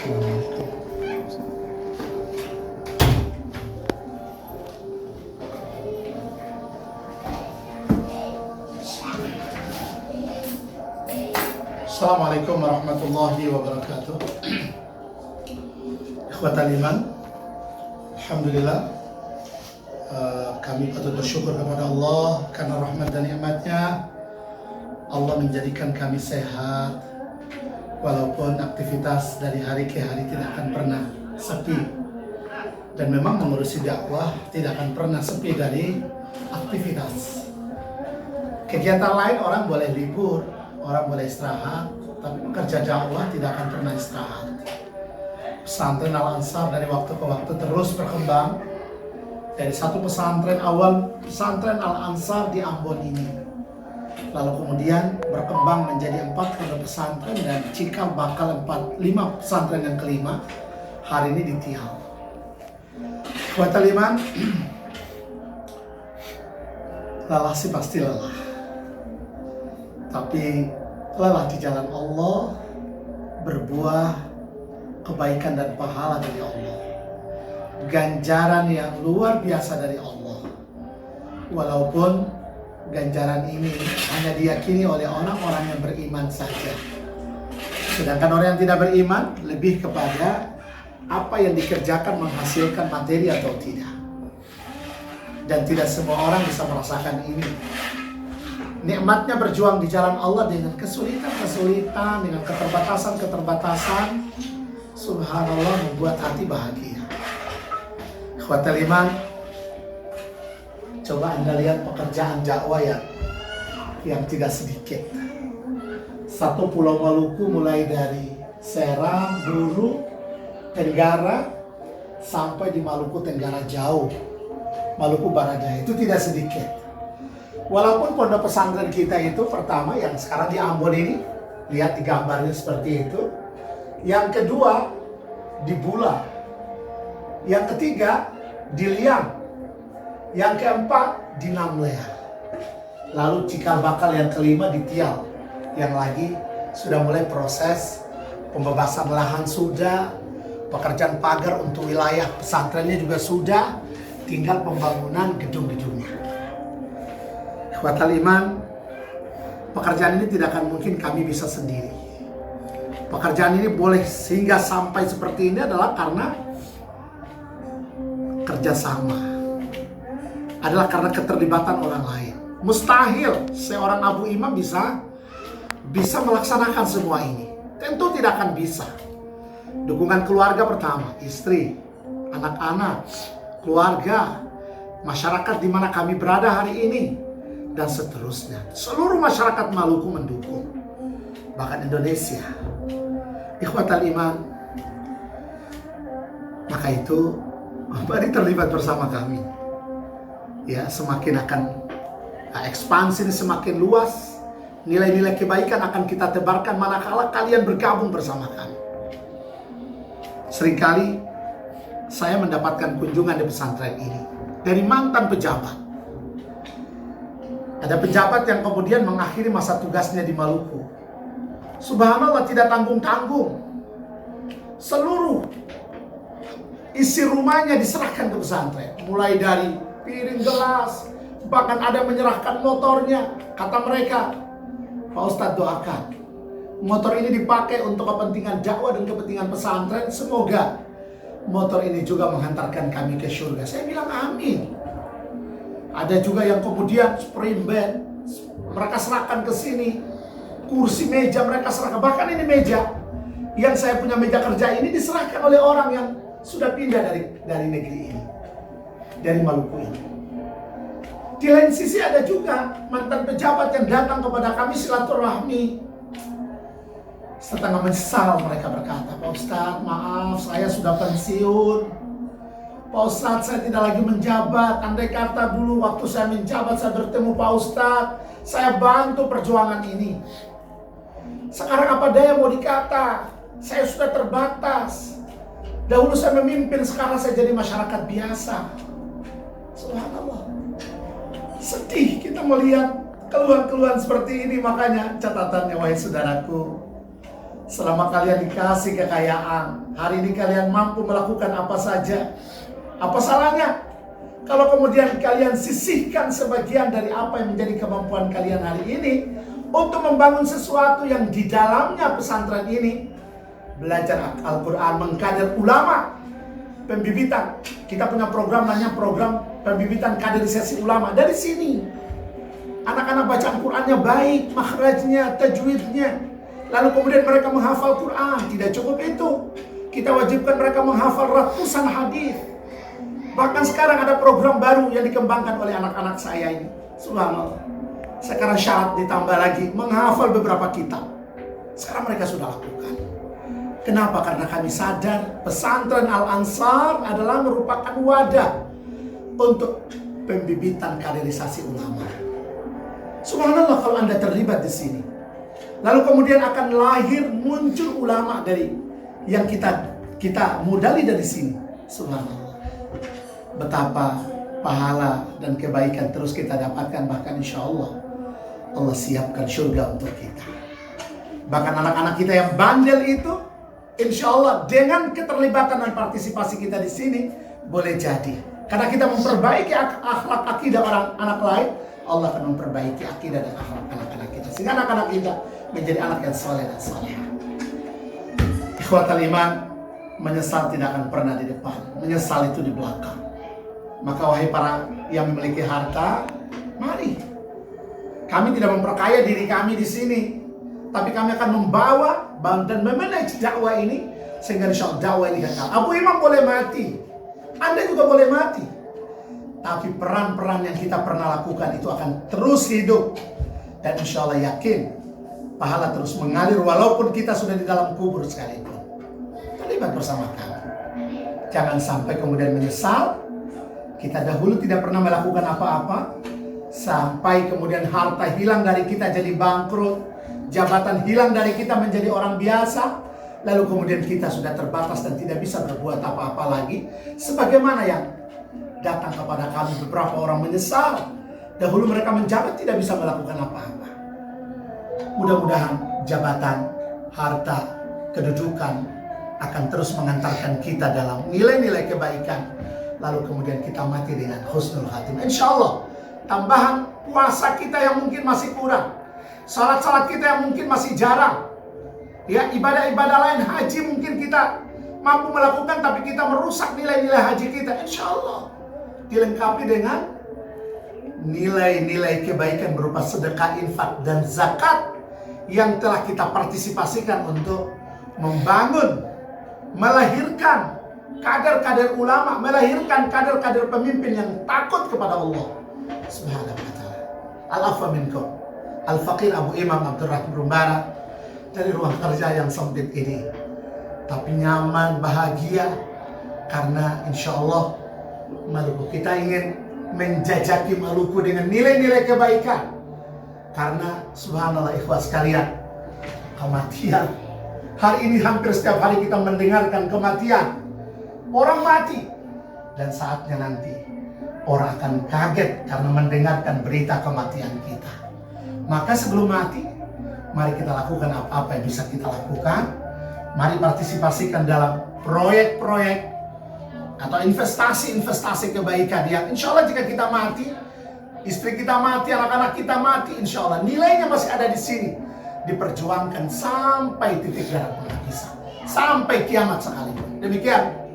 Assalamualaikum warahmatullahi wabarakatuh. Ikhwatal iman, alhamdulillah, kami patut bersyukur kepada Allah karena rahmat dan nikmatnya Allah menjadikan kami sehat, walaupun aktivitas dari hari ke hari tidak akan pernah sepi. Dan memang mengurusi dakwah tidak akan pernah sepi dari aktivitas. Kegiatan lain orang boleh libur, orang boleh istirahat, tapi pekerja dakwah tidak akan pernah istirahat. Pesantren Al-Ansar dari waktu ke waktu terus berkembang. Dari satu pesantren awal, pesantren Al-Ansar di Ambon ini, lalu kemudian berkembang menjadi 4 pesantren, dan cikal bakal 5 pesantren yang kelima hari ini di Tial. Ikhwatal iman, lelah sih pasti lelah, tapi lelah di jalan Allah berbuah kebaikan dan pahala dari Allah, ganjaran yang luar biasa dari Allah. Walaupun ganjaran ini hanya diyakini oleh orang-orang yang beriman saja, sedangkan orang yang tidak beriman lebih kepada apa yang dikerjakan menghasilkan materi atau tidak. Dan tidak semua orang bisa merasakan ini. Nikmatnya berjuang di jalan Allah dengan kesulitan-kesulitan, dengan keterbatasan-keterbatasan, subhanallah, membuat hati bahagia. Ikhwatal iman, coba Anda lihat pekerjaan dakwah yang tidak sedikit. Satu Pulau Maluku, mulai dari Seram, Buru, Tenggara, sampai di Maluku Tenggara jauh, Maluku Baradaya, itu tidak sedikit. Walaupun pondok pesantren kita itu pertama yang sekarang di Ambon ini, lihat di gambarnya seperti itu. Yang kedua di Bula, yang ketiga di Liang, yang keempat di Namlea, lalu cikal bakal yang kelima di Tial, yang lagi sudah mulai proses pembebasan lahan sudah, pekerjaan pagar untuk wilayah pesantrennya juga sudah, tinggal pembangunan gedung-gedungnya. Ikhwatal iman, pekerjaan ini tidak akan mungkin kami bisa sendiri. Pekerjaan ini boleh sehingga sampai seperti ini adalah karena kerjasama, adalah karena keterlibatan orang lain. Mustahil seorang Abu Imam bisa melaksanakan semua ini. Tentu tidak akan bisa. Dukungan keluarga pertama, istri, anak-anak, keluarga, masyarakat di mana kami berada hari ini, dan seterusnya. Seluruh masyarakat Maluku mendukung, bahkan Indonesia. Ikhwatal iman, maka itu mari terlibat bersama kami. Ya, semakin akan ekspansi semakin luas, nilai-nilai kebaikan akan kita tebarkan manakala kalian bergabung bersama kami. Seringkali saya mendapatkan kunjungan di pesantren ini dari mantan pejabat. Ada pejabat yang kemudian mengakhiri masa tugasnya di Maluku. Subhanallah, tidak tanggung-tanggung. Seluruh isi rumahnya diserahkan ke pesantren. Mulai dari piring, gelas, bahkan ada menyerahkan motornya. Kata mereka, Pak Ustadz doakan motor ini dipakai untuk kepentingan dakwah dan kepentingan pesantren. Semoga motor ini juga menghantarkan kami ke surga. Saya bilang amin. Ada juga yang kemudian spray band mereka serahkan ke sini, kursi meja mereka serahkan. Bahkan ini meja yang saya punya, meja kerja ini diserahkan oleh orang yang sudah pindah dari negeri ini, dari Maluku ini. Di lain sisi ada juga mantan pejabat yang datang kepada kami silaturahmi. Setengah menyesal mereka berkata, Pak Ustadz, maaf saya sudah pensiun. Pak Ustadz, saya tidak lagi menjabat. Andai kata dulu waktu saya menjabat saya bertemu Pak Ustadz, saya bantu perjuangan ini. Sekarang apa daya mau dikata, saya sudah terbatas. Dahulu saya memimpin, sekarang saya jadi masyarakat biasa. Subhanallah. Sedih kita melihat keluhan-keluhan seperti ini. Makanya catatannya, wahai saudaraku, Selama kalian dikasih kekayaan, hari ini kalian mampu melakukan apa saja. Apa salahnya kalau kemudian kalian sisihkan sebagian dari apa yang menjadi kemampuan kalian hari ini untuk membangun sesuatu yang di dalamnya pesantren ini belajar Al-Quran, mengkader ulama, pembibitan. Kita punya program namanya program pembibitan kaderisasi ulama. Dari sini anak-anak bacaan Qurannya baik, makhrajnya, tajwidnya. Lalu kemudian mereka menghafal Quran. Tidak cukup itu, kita wajibkan mereka menghafal ratusan hadis. Bahkan sekarang ada program baru yang dikembangkan oleh anak-anak saya ini. Subhanallah. Sekarang syarat ditambah lagi, menghafal beberapa kitab. Sekarang mereka sudah lakukan. Kenapa? Karena kami sadar pesantren Al-Ansar adalah merupakan wadah untuk pembibitan kaderisasi ulama. Subhanallah, kalau Anda terlibat di sini, lalu kemudian akan lahir muncul ulama dari yang kita modali dari sini. Subhanallah. Betapa pahala dan kebaikan terus kita dapatkan, bahkan insya Allah Allah siapkan surga untuk kita. Bahkan anak-anak kita yang bandel itu, insya Allah dengan keterlibatan dan partisipasi kita di sini boleh jadi, karena kita memperbaiki akhlak akidah orang anak lain, Allah akan memperbaiki akidah dan akhlak anak-anak kita, sehingga anak-anak kita menjadi anak yang soleh dan soleh. Ikhwatal iman, menyesal tidak akan pernah di depan, menyesal itu di belakang. Maka wahai para yang memiliki harta, mari. Kami tidak memperkaya diri kami di sini, tapi kami akan membawa dan memanage dakwah ini sehingga insya Allah dakwah ini kekal. Abu Imam boleh mati, Anda juga boleh mati, tapi peran-peran yang kita pernah lakukan itu akan terus hidup. Dan insya Allah yakin pahala terus mengalir walaupun kita sudah di dalam kubur sekalipun. Terlibat bersama kami. Jangan sampai kemudian menyesal. Kita dahulu tidak pernah melakukan apa-apa, sampai kemudian harta hilang dari kita jadi bangkrut, jabatan hilang dari kita menjadi orang biasa, lalu kemudian kita sudah terbatas dan tidak bisa berbuat apa-apa lagi. Sebagaimana yang datang kepada kami beberapa orang menyesal, dahulu mereka menjabat tidak bisa melakukan apa-apa. Mudah-mudahan jabatan, harta, kedudukan akan terus mengantarkan kita dalam nilai-nilai kebaikan. Lalu kemudian kita mati dengan husnul khatimah. Insya Allah tambahan puasa kita yang mungkin masih kurang, salat-salat kita yang mungkin masih jarang, ya, ibadah-ibadah lain, haji mungkin kita mampu melakukan tapi kita merusak nilai-nilai haji kita. Insya Allah dilengkapi dengan nilai-nilai kebaikan berupa sedekah, infak, dan zakat yang telah kita partisipasikan untuk membangun, melahirkan kader-kader ulama, melahirkan kader-kader pemimpin yang takut kepada Allah Subhanahu wa ta'ala. Al-afwa minkum, Al-Faqir Abu Imam Abdurrahman Rumbara, dari ruang kerja yang sempit ini, tapi nyaman, bahagia, karena insya Allah Maluku kita ingin menjajaki Maluku dengan nilai-nilai kebaikan. Karena subhanallah ikhwah sekalian, kematian hari ini hampir setiap hari kita mendengarkan kematian. Orang mati, dan saatnya nanti orang akan kaget karena mendengarkan berita kematian kita. Maka sebelum mati, mari kita lakukan apa-apa yang bisa kita lakukan. Mari partisipasikan dalam proyek-proyek atau investasi-investasi kebaikan yang insya Allah jika kita mati, istri kita mati, anak-anak kita mati, insya Allah nilainya masih ada di sini, diperjuangkan sampai titik darah penghabisan, sampai kiamat sekalipun. Demikian.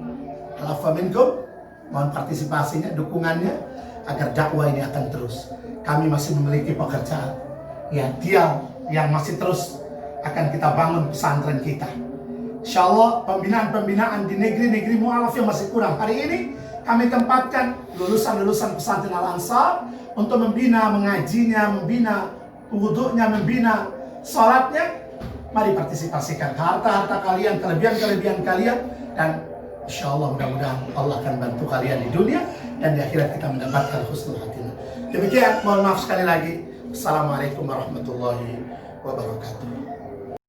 Al-afwa minkum, mohon partisipasinya, dukungannya agar dakwah ini akan terus. Kami masih memiliki pekerjaan yang masih terus akan kita bangun pesantren kita. Insya Allah pembinaan-pembinaan di negeri-negeri mu'alaf yang masih kurang. Hari ini kami tempatkan lulusan-lulusan pesantren Al-Ansar untuk membina mengajinya, membina wudhunya, membina salatnya. Mari partisipasikan harta-harta kalian, kelebihan-kelebihan kalian, dan insya Allah mudah-mudahan Allah akan bantu kalian di dunia dan di akhirat kita mendapatkan husnul khatimah. Demikian, mohon maaf sekali lagi. Assalamualaikum warahmatullahi wabarakatuh.